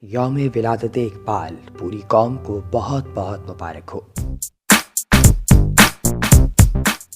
یوم ولادت اقبال پوری قوم کو بہت بہت مبارک ہو۔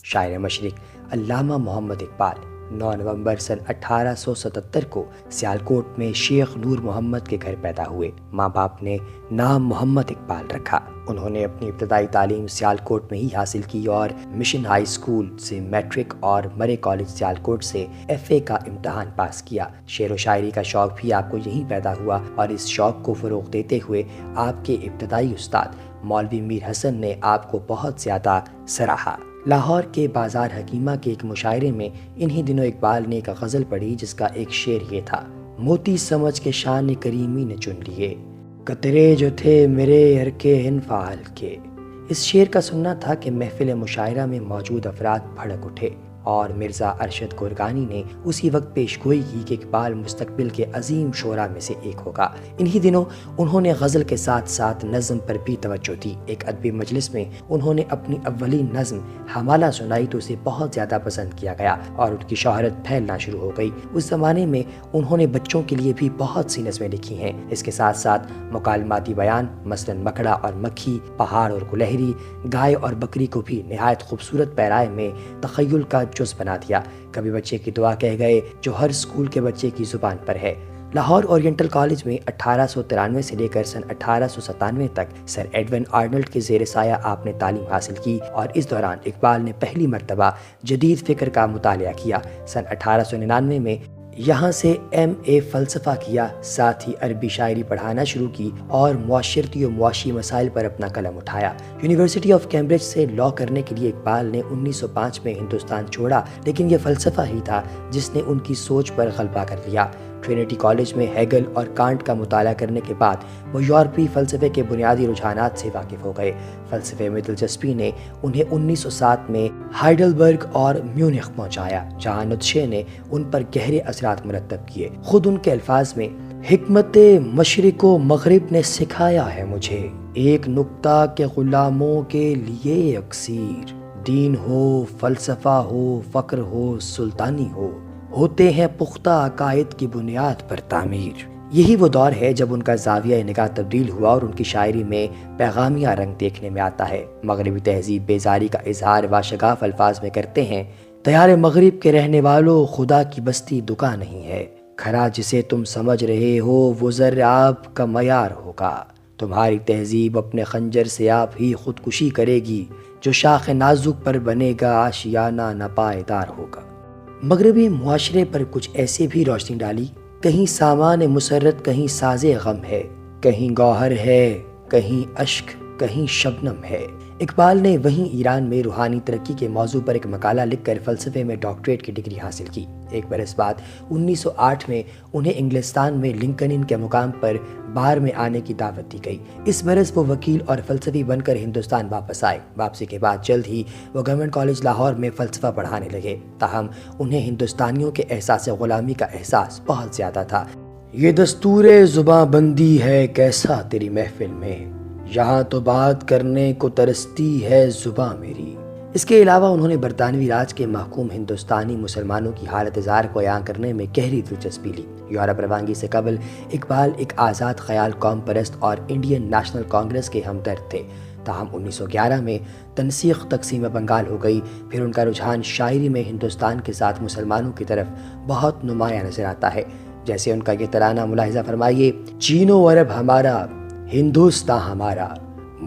شاعر مشرق علامہ محمد اقبال 9 نومبر سن 1877 کو سیالکوٹ میں شیخ نور محمد کے گھر پیدا ہوئے۔ ماں باپ نے نام محمد اقبال رکھا۔ انہوں نے اپنی ابتدائی تعلیم سیالکوٹ میں ہی حاصل کی اور مشن ہائی اسکول سے میٹرک اور مرے کالج سیالکوٹ سے FA کا امتحان پاس کیا۔ شعر و شاعری کا شوق بھی آپ کو یہیں پیدا ہوا اور اس شوق کو فروغ دیتے ہوئے آپ کے ابتدائی استاد مولوی میر حسن نے آپ کو بہت زیادہ سراہا۔ لاہور کے بازار حکیمہ کے ایک مشاعرے میں انہی دنوں اقبال نے ایک غزل پڑھی جس کا ایک شعر یہ تھا: موتی سمجھ کے شان کریمی نے چن لیے، قطرے جو تھے میرے عرقِ انفعال کے۔ اس شعر کا سننا تھا کہ محفل مشاعرہ میں موجود افراد بھڑک اٹھے اور مرزا ارشد گورکانی نے اسی وقت پیش گوئی کی کہ اقبال مستقبل کے عظیم شعراء میں سے ایک ہوگا۔ انہی دنوں انہوں نے غزل کے ساتھ ساتھ نظم پر بھی توجہ دی۔ ایک ادبی مجلس میں انہوں نے اپنی اولین نظم حمالہ سنائی تو اسے بہت زیادہ پسند کیا گیا اور ان کی شہرت پھیلنا شروع ہو گئی۔ اس زمانے میں انہوں نے بچوں کے لیے بھی بہت سی نظمیں لکھی ہیں۔ اس کے ساتھ ساتھ مکالماتی بیان مثلاً مکڑا اور مکھی، پہاڑ اور گلہری، گائے اور بکری کو بھی نہایت خوبصورت پیرائے میں تخیل کا جز بنا دیا۔ کبھی بچے کی دعا کہہ گئے جو ہر اسکول کے بچے کی زبان پر ہے۔ لاہور اورینٹل کالج میں 1893 سے لے کر سن 1897 تک سر ایڈون آرنلڈ کے زیر سایہ آپ نے تعلیم حاصل کی اور اس دوران اقبال نے پہلی مرتبہ جدید فکر کا مطالعہ کیا۔ سن 1899 میں یہاں سے MA فلسفہ کیا، ساتھ ہی عربی شاعری پڑھانا شروع کی اور معاشرتی و معاشی مسائل پر اپنا قلم اٹھایا۔ یونیورسٹی آف کیمبرج سے لاء کرنے کے لیے اقبال نے 1905 میں ہندوستان چھوڑا، لیکن یہ فلسفہ ہی تھا جس نے ان کی سوچ پر غلبہ کر لیا۔ ٹرینٹی کالج میں ہیگل اور کانٹ کا مطالعہ کرنے کے بعد وہ یورپی فلسفے کے بنیادی رجحانات سے واقف ہو گئے۔ فلسفے میں دلچسپی نے انہیں 1907 میں ہائیڈلبرگ اور میونخ پہنچایا، جہاں نیتشے نے ان پر گہرے اثرات مرتب کیے۔ خود ان کے الفاظ میں: حکمت مشرق و مغرب نے سکھایا ہے مجھے ایک نکتہ کہ غلاموں کے لیے یکسیر، دین ہو، فلسفہ ہو، فقر ہو، سلطانی ہو، ہوتے ہیں پختہ عقائد کی بنیاد پر تعمیر۔ یہی وہ دور ہے جب ان کا زاویہ نگاہ تبدیل ہوا اور ان کی شاعری میں پیغامیہ رنگ دیکھنے میں آتا ہے۔ مغربی تہذیب بیزاری کا اظہار واشگاف الفاظ میں کرتے ہیں: دیار مغرب کے رہنے والوں، خدا کی بستی دکان نہیں ہے، کھرا جسے تم سمجھ رہے ہو وہ زر آپ کا معیار ہوگا، تمہاری تہذیب اپنے خنجر سے آپ ہی خودکشی کرے گی، جو شاخ نازک پر بنے گا آشیانہ ناپائیدار ہوگا۔ مغربی معاشرے پر کچھ ایسے بھی روشنی ڈالی: کہیں سامان مسرت، کہیں ساز غم ہے، کہیں گوہر ہے، کہیں اشک، کہیں شبنم ہے۔ اقبال نے وہیں ایران میں روحانی ترقی کے موضوع پر ایک مقالہ لکھ کر فلسفے میں ڈاکٹریٹ کی ڈگری حاصل کی۔ ایک برس بعد 1908 میں انہیں انگلستان میں لنکن ان کے مقام پر بار میں آنے کی دعوت دی گئی۔ اس برس وہ وکیل اور فلسفی بن کر ہندوستان واپس آئے۔ واپسی کے بعد جلد ہی وہ گورنمنٹ کالج لاہور میں فلسفہ پڑھانے لگے، تاہم انہیں ہندوستانیوں کے احساس غلامی کا احساس بہت زیادہ تھا۔ یہ دستور زباں بندی ہے کیسا تیری محفل میں، یہاں تو بات کرنے کو ترستی ہے زباں میری۔ اس کے علاوہ انہوں نے برطانوی راج کے محکوم ہندوستانی مسلمانوں کی حالت زار کو بیان کرنے میں گہری دلچسپی لی۔ یورپ روانگی سے قبل اقبال ایک آزاد خیال قوم پرست اور انڈین نیشنل کانگریس کے ہمدرد تھے، تاہم 1911 میں تنسیق تقسیم بنگال ہو گئی۔ پھر ان کا رجحان شاعری میں ہندوستان کے ساتھ مسلمانوں کی طرف بہت نمایاں نظر آتا ہے۔ جیسے ان کا یہ ترانہ ملاحظہ فرمائیے: چین و عرب ہمارا، ہندوستان ہمارا،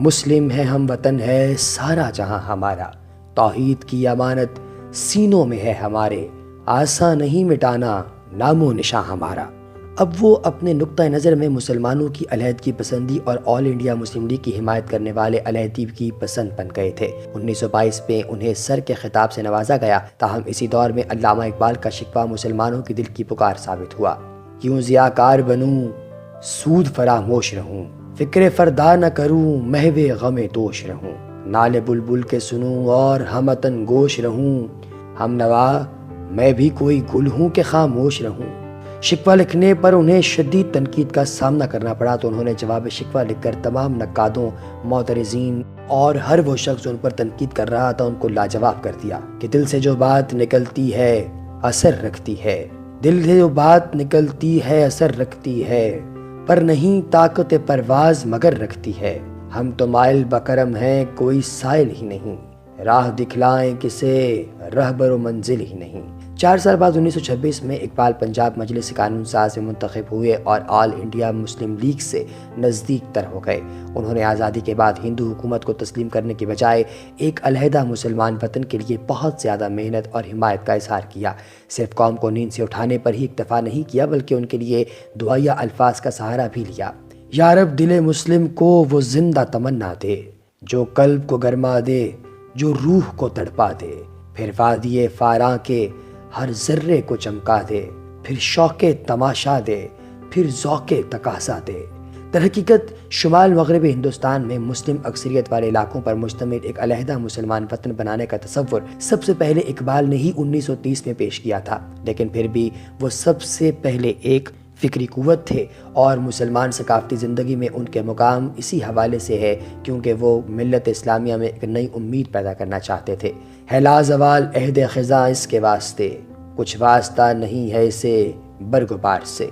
مسلم ہے ہم وطن ہے سارا جہاں ہمارا، توحید کی امانت سینوں میں ہے ہمارے، آسان نہیں مٹانا نام و نشاں ہمارا۔ اب وہ اپنے نقطہ نظر میں مسلمانوں کی علیحدگی پسندی اور آل انڈیا مسلم لیگ کی حمایت کرنے والے علیحدگی کی پسند بن گئے تھے۔ 1922 میں انہیں سر کے خطاب سے نوازا گیا، تاہم اسی دور میں علامہ اقبال کا شکوہ مسلمانوں کی دل کی پکار ثابت ہوا: کیوں ضیاءکار بنوں، سود فراموش رہوں، فکر فردا نہ کروں، محو غم دوش رہوں، نالے بلبل کے سنوں اور ہمتن گوش رہوں، ہم نوا میں بھی کوئی گل ہوں کہ خاموش رہوں۔ شکوہ لکھنے پر انہیں شدید تنقید کا سامنا کرنا پڑا تو انہوں نے جواب شکوہ لکھ کر تمام نقادوں، معترضین اور ہر وہ شخص جو ان پر تنقید کر رہا تھا ان کو لاجواب کر دیا کہ دل سے جو بات نکلتی ہے اثر رکھتی ہے، دل سے جو بات نکلتی ہے اثر رکھتی ہے، پر نہیں طاقت پرواز مگر رکھتی ہے، ہم تو مائل بکرم ہیں کوئی سائل ہی نہیں، راہ دکھلائیں کسے رہبر و منزل ہی نہیں۔ 4 سال بعد 1926 میں اقبال پنجاب مجلس قانون ساز میں منتخب ہوئے اور آل انڈیا مسلم لیگ سے نزدیک تر ہو گئے۔ انہوں نے آزادی کے بعد ہندو حکومت کو تسلیم کرنے کے بجائے ایک علیحدہ مسلمان وطن کے لیے بہت زیادہ محنت اور حمایت کا اظہار کیا۔ صرف قوم کو نیند سے اٹھانے پر ہی اکتفا نہیں کیا بلکہ ان کے لیے دعائیہ الفاظ کا سہارا بھی لیا۔ یا رب دل مسلم کو وہ زندہ تمنا دے، جو قلب کو گرما دے، جو روح کو تڑپا دے، پھر وادی فاراں کے ہر ذرے کو چمکا دے، پھر شوق تماشا دے، پھر ذوق تقاضا دے۔ در حقیقت شمال مغربی ہندوستان میں مسلم اکثریت والے علاقوں پر مشتمل ایک علیحدہ مسلمان وطن بنانے کا تصور سب سے پہلے اقبال نے ہی 1930 میں پیش کیا تھا، لیکن پھر بھی وہ سب سے پہلے ایک فکری قوت تھے اور مسلمان ثقافتی زندگی میں ان کے مقام اسی حوالے سے ہے کیونکہ وہ ملت اسلامیہ میں ایک نئی امید پیدا کرنا چاہتے تھے۔ ہے لازوال عہد خزاں اس کے واسطے، کچھ واسطہ نہیں ہے اسے برگبار سے،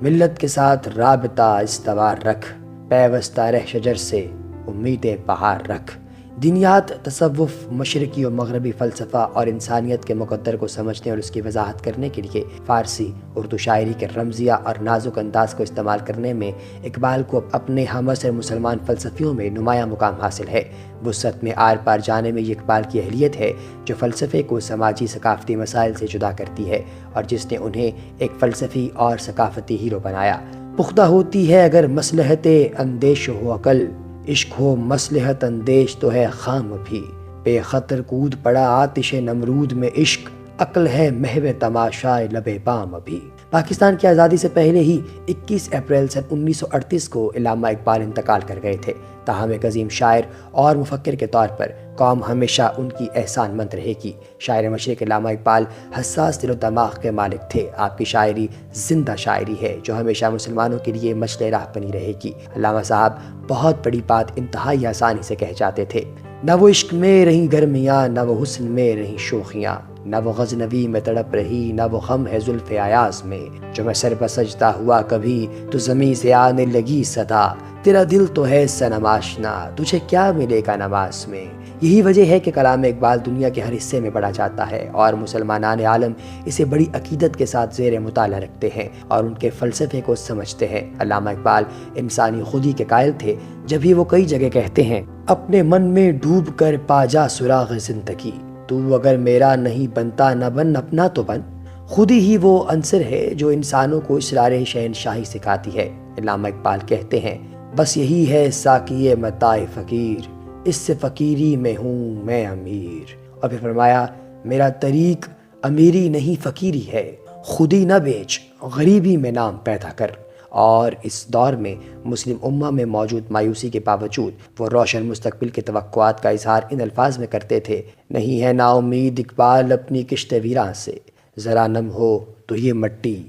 ملت کے ساتھ رابطہ استوار رکھ، پیوستہ رہ شجر سے امید بہار رکھ۔ دینیات، تصوف، مشرقی و مغربی فلسفہ اور انسانیت کے مقدر کو سمجھنے اور اس کی وضاحت کرنے کے لیے فارسی، اردو شاعری کے رمزیہ اور نازک انداز کو استعمال کرنے میں اقبال کو اپنے ہم عصر مسلمان فلسفیوں میں نمایاں مقام حاصل ہے۔ وسعت میں آر پار جانے میں یہ اقبال کی اہلیت ہے جو فلسفے کو سماجی ثقافتی مسائل سے جدا کرتی ہے اور جس نے انہیں ایک فلسفی اور ثقافتی ہیرو بنایا۔ پختہ ہوتی ہے اگر مصلحت اندیش ہو عقل، عشق ہو مصلحت اندیش تو ہے خام بھی، بے خطر کود پڑا آتش نمرود میں عشق، عقل ہے محو تماشائے لب بام بھی۔ پاکستان کی آزادی سے پہلے ہی 21 اپریل سن 1938 کو علامہ اقبال انتقال کر گئے تھے، تاہم ایک عظیم شاعر اور مفکر کے طور پر قوم ہمیشہ ان کی احسان مند رہے گی۔ شاعر مشرق علامہ اقبال حساس دل و دماغ کے مالک تھے۔ آپ کی شاعری زندہ شاعری ہے جو ہمیشہ مسلمانوں کے لیے مشعل راہ بنی رہے گی۔ علامہ صاحب بہت بڑی بات انتہائی آسانی سے کہہ جاتے تھے، نہ وہ عشق میں رہیں گرمیاں، نہ وہ حسن میں رہیں شوخیاں، نہ وہ غزنوی میں تڑپ رہی، نہ وہ غم ہے زلف ایاز میں، جو میں سر بسجتا ہوا کبھی تو زمین سے آنے لگی صدا، تیرا دل تو ہے صنم آشنا، تجھے کیا ملے گا نماز میں۔ یہی وجہ ہے کہ کلام اقبال دنیا کے ہر حصے میں پڑھا جاتا ہے اور مسلمانان عالم اسے بڑی عقیدت کے ساتھ زیر مطالعہ رکھتے ہیں اور ان کے فلسفے کو سمجھتے ہیں۔ علامہ اقبال انسانی خودی کے قائل تھے، جب ہی وہ کئی جگہ کہتے ہیں، اپنے من میں ڈوب کر پا جا سراغ زندگی، تو اگر میرا نہیں بنتا نہ بن اپنا تو بن۔ خودی ہی وہ عنصر ہے جو انسانوں کو اسرار شہنشاہی سکھاتی ہے۔ علامہ اقبال کہتے ہیں، بس یہی ہے ساقی متاع فقیر، اس سے فقیری میں ہوں میں امیر۔ اور پھر فرمایا، میرا طریق امیری نہیں فقیری ہے، خودی نہ بیچ غریبی میں نام پیدا کر۔ اور اس دور میں مسلم امہ میں موجود مایوسی کے باوجود وہ روشن مستقبل کے توقعات کا اظہار ان الفاظ میں کرتے تھے، نہیں ہے نا امید اقبال اپنی کشت ویراں سے، ذرا نم ہو تو یہ مٹی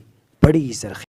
بڑی زرخیز